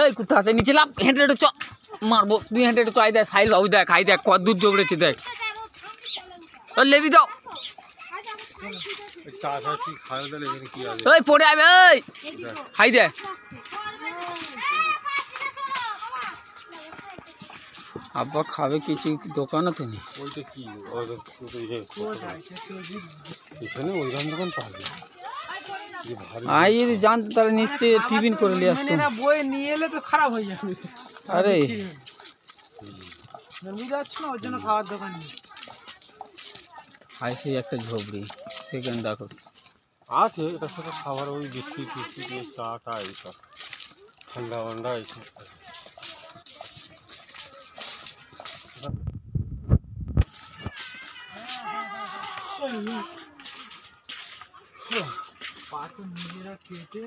এই কোথা আছে নিচে লাভ হেঁটে হেঁটে চ মারবো তুই হেঁটে হেঁটে চাই দেখ সাইল বাবু দেখ খাই দেখ কত দূর দৌড়েছে দেখ ও লেবি দাও ওই পড়ে আবে এই খাই দে আব্বা খাবে কিছু দোকানে তো নেই ওইটা কি এখানে ওইরকম দোকান পাবে আই যদি জানতো তাহলে নিশ্চয়ই টিফিন করে নিয়ে আসতো বই নিয়ে এলে তো খারাপ হয়ে যাবে আরে বুঝতে পারছো না ওর জন্য খাওয়ার দোকান নেই আইসি একটা ঝোপড়ি সেখানে দেখো আছে এটার সাথে খাবার ওই বিস্কিট টিস্কিট চা টা এইসব ঠান্ডা ফান্ডা এইসব পাথর নিজেরা কেটে